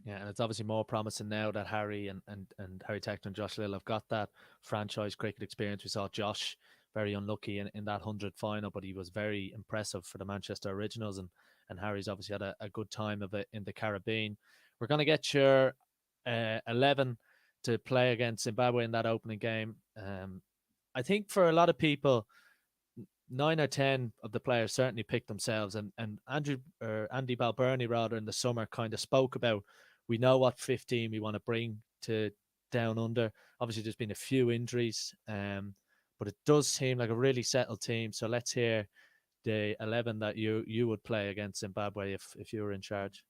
Yeah, and it's obviously more promising now that Harry and Harry Tector and Josh Little have got that franchise cricket experience. We saw Josh very unlucky in that 100 final, but he was very impressive for the Manchester Originals, and Harry's obviously had a good time of it in the Caribbean. We're going to get your 11 to play against Zimbabwe in that opening game. I think for a lot of people, 9 or 10 of the players certainly picked themselves, and Andy Balbirnie rather in the summer kind of spoke about, we know what 15 we want to bring to Down Under. Obviously there's been a few injuries, but it does seem like a really settled team. So let's hear the 11 that you would play against Zimbabwe if you were in charge.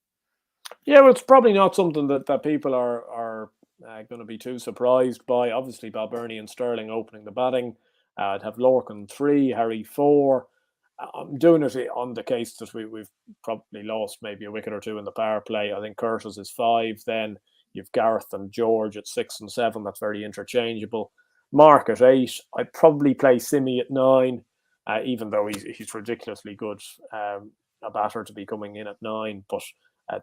Yeah, well, it's probably not something that people are going to be too surprised by. Obviously Balbirnie and Stirling opening the batting. I'd have Lorcan 3, Harry 4. I'm doing it on the case that we've probably lost maybe a wicket or 2 in the power play. I think Curtis is 5. Then you've Gareth and George at 6 and 7. That's very interchangeable. Mark at 8. I'd probably play Simi at 9, even though he's ridiculously good, a batter to be coming in at 9. But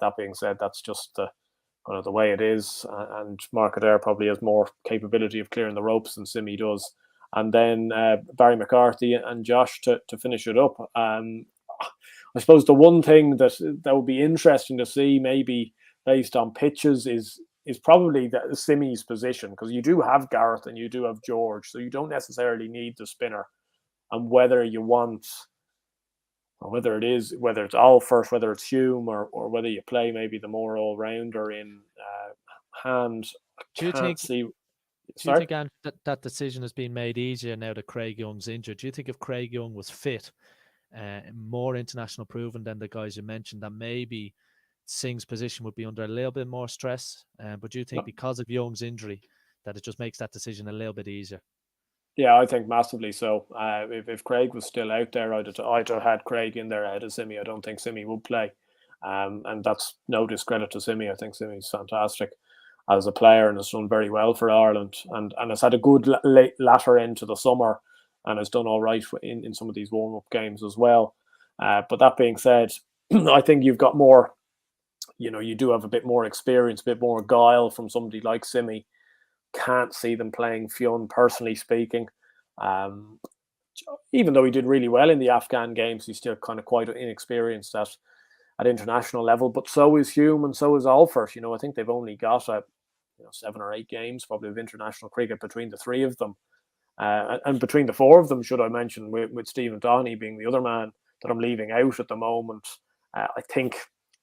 that being said, that's just kind of the way it is. And Mark Adair probably has more capability of clearing the ropes than Simi does. And then Barry McCarthy and Josh to finish it up. I suppose the one thing that would be interesting to see, maybe based on pitches, is probably the Simi's position, because you do have Gareth and you do have George, so you don't necessarily need the spinner. And whether you want, or whether it's Alford, whether it's Hume, or whether you play maybe the more all rounder in Hand. Do you think? Do you think, Andrew, that decision has been made easier now that Craig Young's injured? Do you think if Craig Young was fit, more international proven than the guys you mentioned, that maybe Singh's position would be under a little bit more stress? But do you think because of Young's injury that it just makes that decision a little bit easier? Yeah, I think massively so. If Craig was still out there, I'd have had Craig in there ahead of Simi. I don't think Simi would play. And that's no discredit to Simi. I think Simi's fantastic as a player and has done very well for Ireland, and has had a good latter end to the summer and has done all right in some of these warm-up games as well. But that being said, I think you've got more, you do have a bit more experience, a bit more guile from somebody like Simi. Can't see them playing Fionn, personally speaking. Even though he did really well in the Afghan games, he's still kind of quite inexperienced at international level. But so is Hume and so is Alford. I think they've only got 7 or 8 games probably of international cricket between the 3 of them. And between the 4 of them, should I mention, with Stephen Doheney being the other man that I'm leaving out at the moment. I think,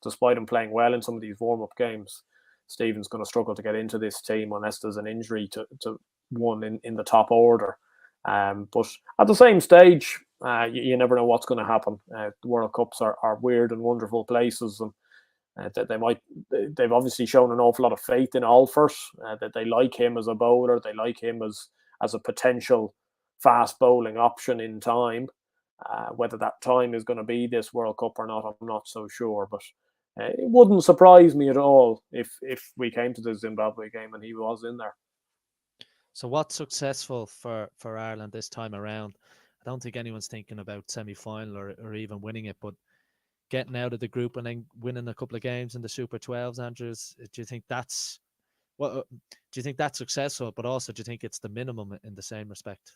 despite him playing well in some of these warm-up games, Stephen's going to struggle to get into this team unless there's an injury to one in the top order. But at the same stage, you never know what's going to happen. The World Cups are weird and wonderful places, and they've obviously shown an awful lot of faith in Alford, that they like him as a bowler, they like him as a potential fast bowling option in time. Whether that time is going to be this World Cup or not, I'm not so sure, but it wouldn't surprise me at all if we came to the Zimbabwe game and he was in there. So what's successful for Ireland this time around? I don't think anyone's thinking about semi-final or even winning it, but getting out of the group and then winning a couple of games in the Super 12s, Andrews, do you think that's successful? But also, do you think it's the minimum in the same respect?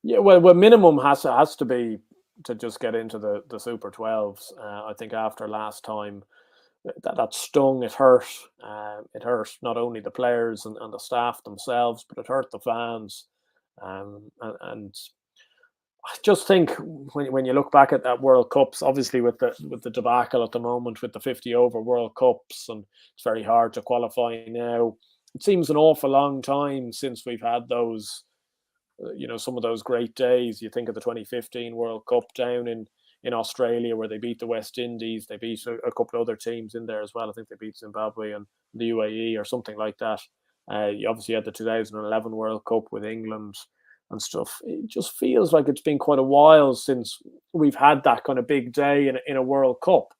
Yeah, well, minimum has to be to just get into the Super 12s. I think after last time that stung, it hurt. It hurt not only the players and the staff themselves, but it hurt the fans. And I just think when you look back at that World Cups, obviously with the debacle at the moment with the 50 over World Cups, and it's very hard to qualify now. It seems an awful long time since we've had those, some of those great days. You think of the 2015 World Cup down in Australia, where they beat the West Indies. They beat a couple of other teams in there as well. I think they beat Zimbabwe and the UAE or something like that. You obviously had the 2011 World Cup with England and stuff. It just feels like it's been quite a while since we've had that kind of big day in a World Cup.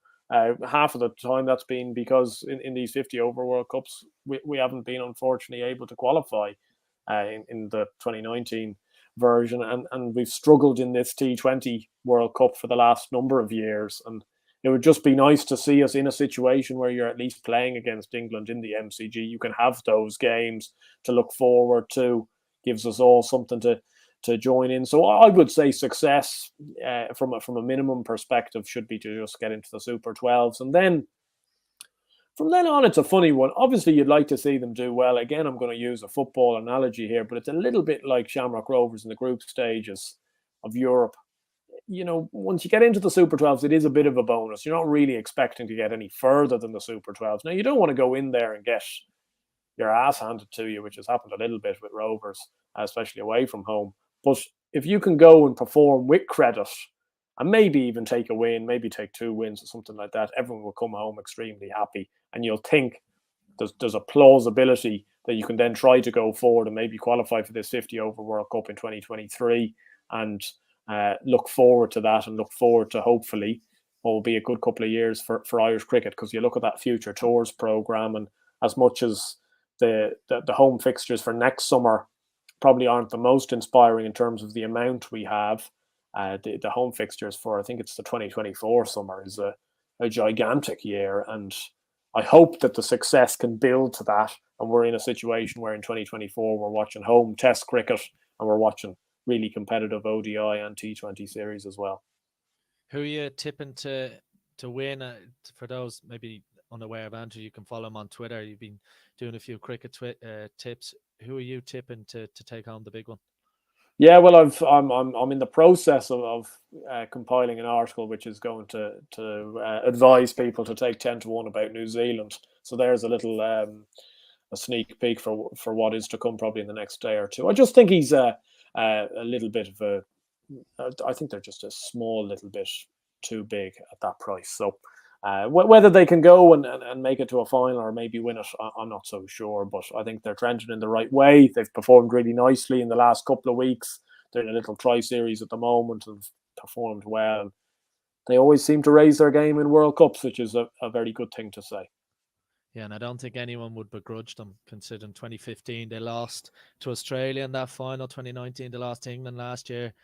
Half of the time that's been because in these 50 over World Cups, we haven't been unfortunately able to qualify in the 2019 version, and we've struggled in this T20 World Cup for the last number of years. And it would just be nice to see us in a situation where you're at least playing against England in the MCG. You can have those games to look forward to. Gives us all something to join in. So I would say success from a minimum perspective should be to just get into the Super 12s, and then from then on, it's a funny one. Obviously, you'd like to see them do well. Again, I'm going to use a football analogy here, but it's a little bit like Shamrock Rovers in the group stages of Europe. Once you get into the Super 12s, it is a bit of a bonus. You're not really expecting to get any further than the Super 12s. Now, you don't want to go in there and get your ass handed to you, which has happened a little bit with Rovers, especially away from home. But if you can go and perform with credit and maybe even take a win, maybe take 2 wins or something like that, everyone will come home extremely happy. And you'll think there's a plausibility that you can then try to go forward and maybe qualify for this 50 over World Cup in 2023 and look forward to that, and look forward to hopefully what will be a good couple of years for Irish cricket, because you look at that future tours program, and as much as the home fixtures for next summer probably aren't the most inspiring in terms of the amount we have, the home fixtures for, I think it's the 2024 summer, is a gigantic year. And I hope that the success can build to that, and we're in a situation where in 2024 we're watching home test cricket and we're watching really competitive ODI and T20 series as well. Who are you tipping to win? For those maybe unaware of Andrew, you can follow him on Twitter. You've been doing a few cricket tips. Who are you tipping to take home the big one? Yeah, well, I'm in the process of compiling an article which is going to advise people to take 10-1 about New Zealand. So there's a little a sneak peek for what is to come probably in the next day or two. I just think he's a little bit of I think they're just a small little bit too big at that price. So whether they can go and make it to a final or maybe win it, I'm not so sure. But I think they're trending in the right way. They've performed really nicely in the last couple of weeks. They're in a little tri-series at the moment and performed well. They always seem to raise their game in World Cups, which is a very good thing to say. Yeah, and I don't think anyone would begrudge them, considering 2015 they lost to Australia in that final, 2019 they lost to England last year,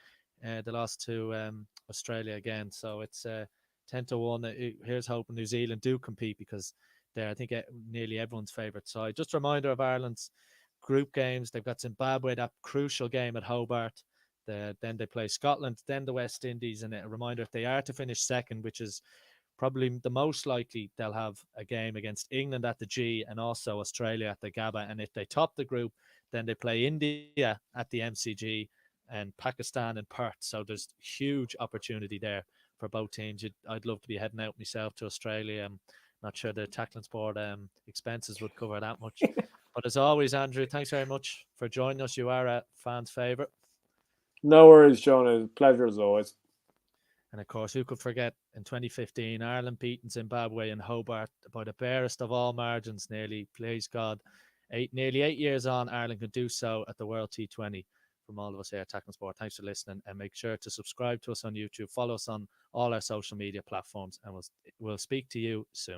they lost to Australia again. So it's 10-1. Here's hoping New Zealand do compete, because they're, I think, nearly everyone's favourite side. Just a reminder of Ireland's group games. They've got Zimbabwe, that crucial game at Hobart. Then they play Scotland, then the West Indies. And a reminder, if they are to finish second, which is probably the most likely, they'll have a game against England at the G and also Australia at the Gabba. And if they top the group, then they play India at the MCG and Pakistan in Perth. So there's huge opportunity there for both teams. I'd love to be heading out myself to Australia. I'm not sure the tackling sport expenses would cover that much. But as always, Andrew, thanks very much for joining us. You are a fan's favourite. No worries, John. It's a pleasure as always. And of course, who could forget in 2015, Ireland beating Zimbabwe in Hobart by the barest of all margins, nearly, please God. Nearly 8 years on, Ireland could do so at the World T20. From all of us here at Tackling Sport, thanks for listening, and make sure to subscribe to us on YouTube, follow us on all our social media platforms, and we'll speak to you soon.